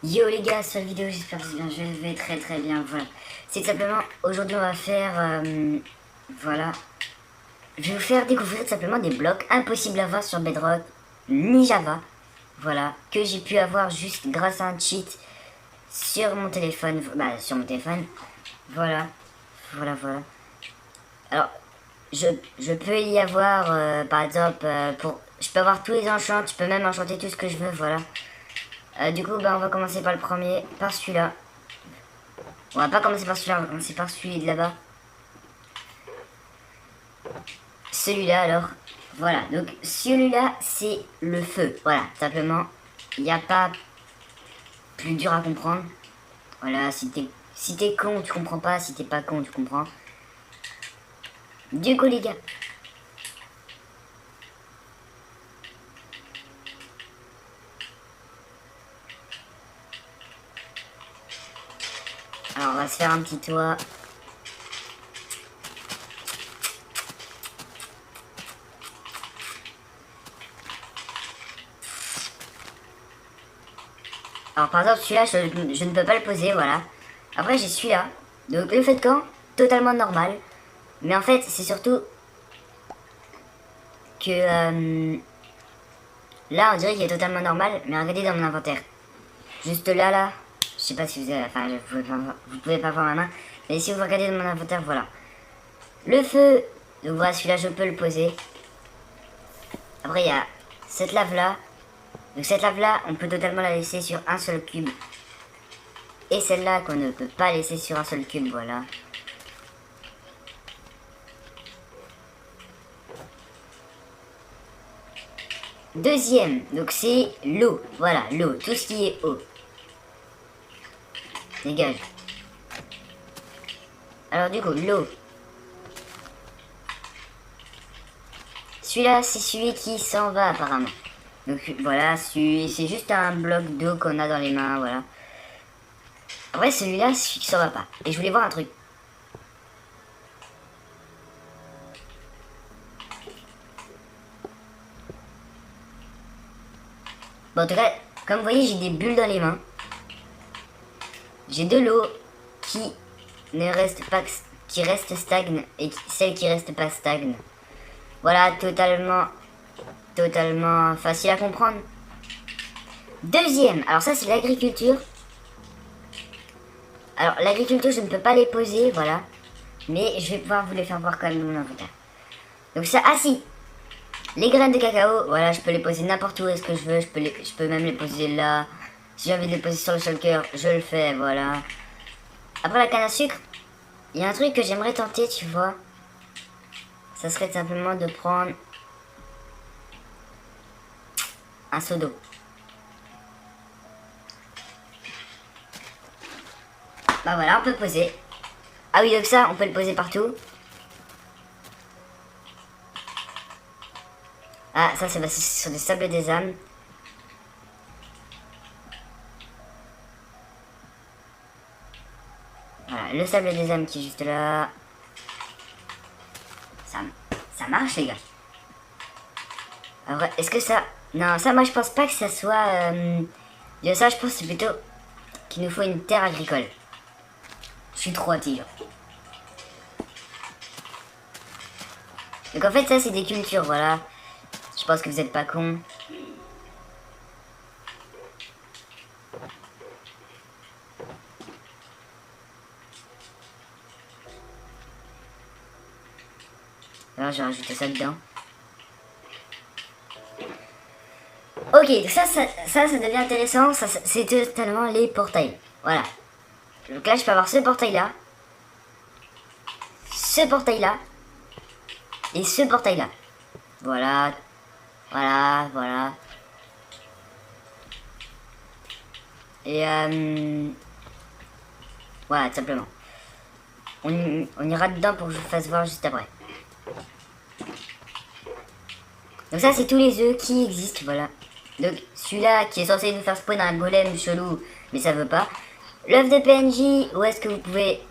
Yo les gars, sur la vidéo, j'espère que bien, je vais très bien, voilà. C'est que simplement, aujourd'hui on va faire, voilà. Je vais vous faire découvrir tout simplement des blocs impossibles à voir sur Bedrock, ni Java, voilà. Que j'ai pu avoir juste grâce à un cheat sur mon téléphone, voilà. Voilà. Alors, je peux y avoir, par exemple, je peux avoir tous les enchants, je peux même enchanter tout ce que je veux, voilà. Du coup, bah, on va commencer par le premier, par celui-là. On va pas commencer par celui-là, on va commencer par celui de là-bas. Celui-là, alors. Voilà, donc celui-là, c'est le feu. Voilà, simplement, il n'y a pas plus dur à comprendre. Voilà, si t'es con, tu comprends pas. Si t'es pas con, tu comprends. Du coup, les gars. Alors, on va se faire un petit toit. Alors, par exemple, celui-là, je ne peux pas le poser, voilà. Après, j'ai celui-là. Donc, le feu de camp, totalement normal. Mais en fait, c'est surtout que là, on dirait qu'il est totalement normal. Mais regardez dans mon inventaire. Juste là. Je sais pas si vous avez... Enfin, vous pouvez pas voir ma main. Mais si vous regardez dans mon inventaire, voilà. Le feu. Donc voilà, celui-là, je peux le poser. Après, il y a cette lave-là. Donc cette lave-là, on peut totalement la laisser sur un seul cube. Et celle-là, qu'on ne peut pas laisser sur un seul cube, voilà. Deuxième, donc c'est l'eau. Voilà, l'eau. Tout ce qui est eau. Dégage. Alors du coup, l'eau. Celui-là, c'est celui qui s'en va apparemment. Donc voilà, c'est juste un bloc d'eau qu'on a dans les mains, voilà. En vrai, celui-là, c'est celui qui s'en va pas. Et je voulais voir un truc. Bon, en tout cas, comme vous voyez, j'ai des bulles dans les mains. J'ai de l'eau qui ne reste pas, qui reste stagne et celle qui reste pas stagne. Voilà, totalement facile à comprendre. Deuxième, alors ça c'est l'agriculture. Alors l'agriculture, je ne peux pas les poser, voilà. Mais je vais pouvoir vous les faire voir quand même dans mon inventaire. Donc ça, ah si, les graines de cacao, voilà, je peux les poser n'importe où est-ce que je veux. Je peux même les poser là. Si j'ai envie de les poser sur le shulker, je le fais, voilà. Après la canne à sucre, il y a un truc que j'aimerais tenter, tu vois. Ça serait simplement de prendre un seau d'eau. Bah voilà, on peut le poser. Ah oui, donc ça, on peut le poser partout. Ah, ça c'est basé sur des sables des âmes. Voilà, le sable des âmes qui est juste là. Ça marche, les gars. Alors, est-ce que ça... Non, ça, moi, je pense pas que ça soit... Ça, je pense c'est plutôt qu'il nous faut une terre agricole. Je suis trop intelligent. Donc, en fait, ça, c'est des cultures, voilà. Je pense que vous êtes pas cons. Alors, j'ai rajouté ça dedans. Ok, donc ça devient intéressant. Ça, c'est totalement les portails. Voilà. Donc là, je peux avoir ce portail-là. Ce portail-là. Et ce portail-là. Voilà. Et voilà, tout simplement. On ira dedans pour que je vous fasse voir juste après. Donc ça, c'est tous les œufs qui existent, voilà. Donc celui-là qui est censé nous faire spawn un golem chelou, mais ça veut pas. L'œuf de PNJ, où est-ce que vous pouvez...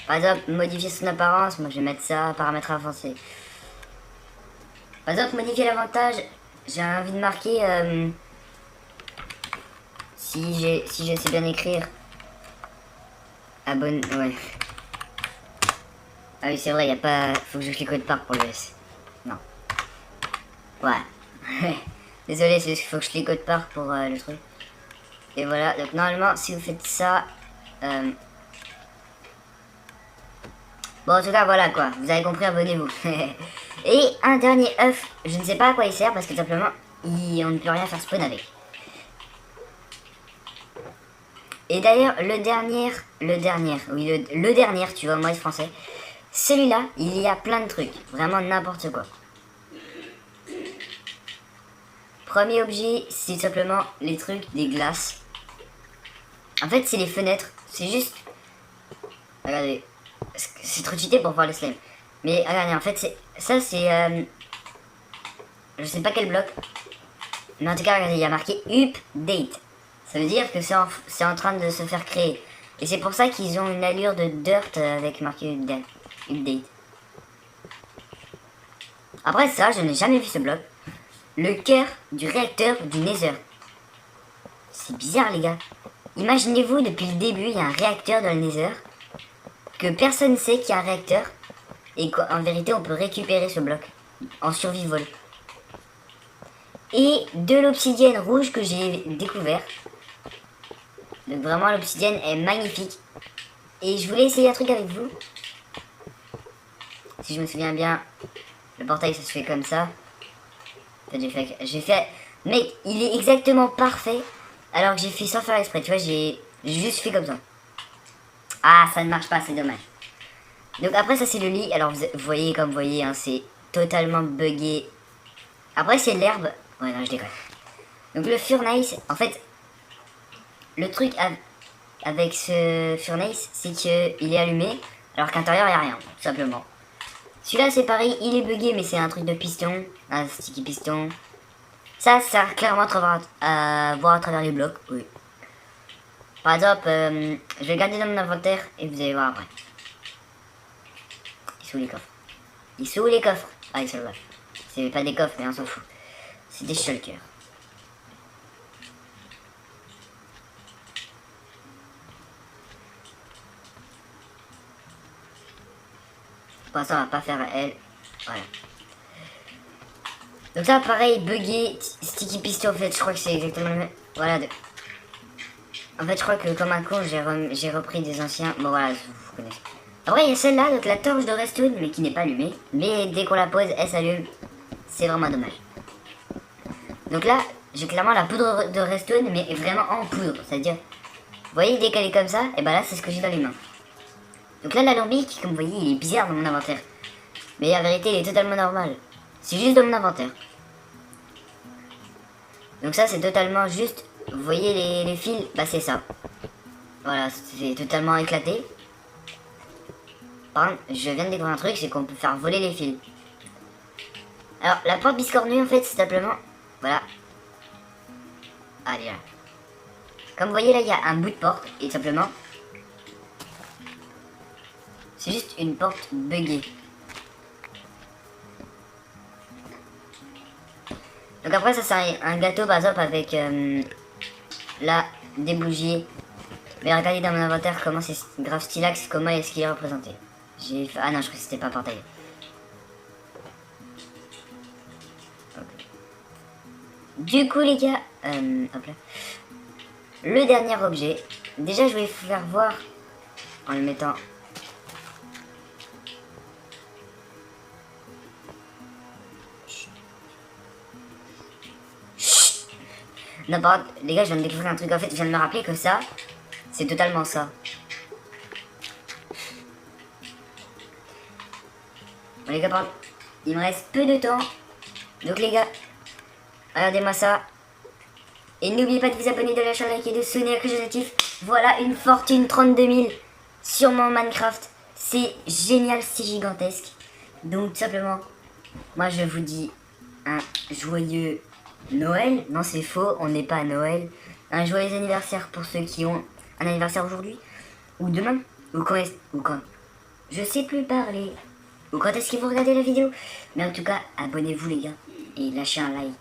par exemple, modifier son apparence. Moi, je vais mettre ça, paramètres avancés. Par exemple, modifier l'avantage j'ai envie de marquer si je sais bien écrire. Abonne. Ouais. Ah oui, c'est vrai, y a pas. Faut que je clique code part pour le S. Non. Ouais. Désolé, c'est faut que je clique code part pour le truc. Et voilà, donc normalement, si vous faites ça. Bon, en tout cas, voilà quoi. Vous avez compris, abonnez-vous. Et un dernier œuf. Je ne sais pas à quoi il sert parce que simplement, on ne peut rien faire spawn avec. Et d'ailleurs, le dernier, tu vois, moi, c'est français. Celui-là, il y a plein de trucs. Vraiment n'importe quoi. Premier objet, c'est simplement les trucs des glaces. En fait, c'est les fenêtres. C'est juste... Regardez. C'est trop cheaté pour voir le slime. Mais regardez, en fait, ça, c'est... Je sais pas quel bloc. Mais en tout cas, regardez, il y a marqué update. Ça veut dire que c'est en train de se faire créer. Et c'est pour ça qu'ils ont une allure de dirt avec marqué update. Après ça, je n'ai jamais vu ce bloc. Le cœur du réacteur du Nether. C'est bizarre, les gars. Imaginez-vous, depuis le début, il y a un réacteur dans le Nether. Que personne ne sait qu'il y a un réacteur. Et qu'en vérité, on peut récupérer ce bloc. En survival. Et de l'obsidienne rouge que j'ai découvert. Donc vraiment, l'obsidienne est magnifique. Et je voulais essayer un truc avec vous. Si je me souviens bien, le portail, ça se fait comme ça. En fait, j'ai fait... Mec, il est exactement parfait. Alors que j'ai fait sans faire exprès. Tu vois, j'ai juste fait comme ça. Ah, ça ne marche pas, c'est dommage. Donc après, ça c'est le lit. Alors vous voyez, comme vous voyez, hein, c'est totalement buggé. Après, c'est l'herbe. Ouais, non, je déconne. Donc le furnace, en fait, le truc avec ce furnace, c'est qu'il est allumé. Alors qu'à l'intérieur, il n'y a rien, tout simplement. Celui-là, c'est pareil, il est buggé, mais c'est un truc de piston. Un sticky piston. Ça sert clairement à voir à travers les blocs, oui. Par exemple, je vais garder dans mon inventaire et vous allez voir après. Il est sous les coffres. Il est sous les coffres. Ah, il se le voit. C'est pas des coffres, mais on s'en fout. C'est des shulkers. Pour l'instant, on va pas faire elle. Voilà. Donc ça, pareil, buggé, sticky piston, en fait, je crois que c'est exactement le même. Voilà. En fait, je crois que comme un con, j'ai repris des anciens. Bon, voilà, vous connaissez. Après, il y a celle-là, donc la torche de redstone, mais qui n'est pas allumée. Mais dès qu'on la pose, elle s'allume. C'est vraiment dommage. Donc là, j'ai clairement la poudre de redstone, mais vraiment en poudre. C'est-à-dire, vous voyez, dès qu'elle est comme ça, et ben là, c'est ce que j'ai dans les mains. Donc là, l'alambic, comme vous voyez, il est bizarre dans mon inventaire. Mais en vérité, il est totalement normal. C'est juste dans mon inventaire. Donc ça, c'est totalement juste... Vous voyez les fils? Bah c'est ça. Voilà, c'est totalement éclaté. Par contre, je viens de découvrir un truc, c'est qu'on peut faire voler les fils. Alors, la porte biscornue, en fait, c'est simplement... Voilà. Allez, là. Comme vous voyez, là, il y a un bout de porte, et simplement... C'est juste une porte buggée. Donc après, ça, c'est un gâteau, par exemple, avec... là, des bougies. Mais regardez dans mon inventaire comment c'est grave stylax, comment est-ce qu'il est représenté. Ah non, je crois que c'était pas portail. Okay. Du coup, les gars, hop là. Le dernier objet. Déjà, je vais vous faire voir en le mettant. Non, par contre, les gars, je viens de découvrir un truc. En fait, je viens de me rappeler que ça, c'est totalement ça. Bon, les gars, par contre, il me reste peu de temps. Donc, les gars, regardez-moi ça. Et n'oubliez pas de vous abonner, de lâcher un like et de sonner la cloche notif. Voilà une fortune 32 000 sur mon Minecraft. C'est génial, c'est gigantesque. Donc, tout simplement, moi, je vous dis un joyeux Noël. Non, c'est faux, on n'est pas à Noël. Un joyeux anniversaire pour ceux qui ont un anniversaire aujourd'hui. Ou demain. Ou quand. Je sais plus parler. Ou quand est-ce qu'ils vont regarder la vidéo. Mais en tout cas, abonnez-vous les gars. Et lâchez un like.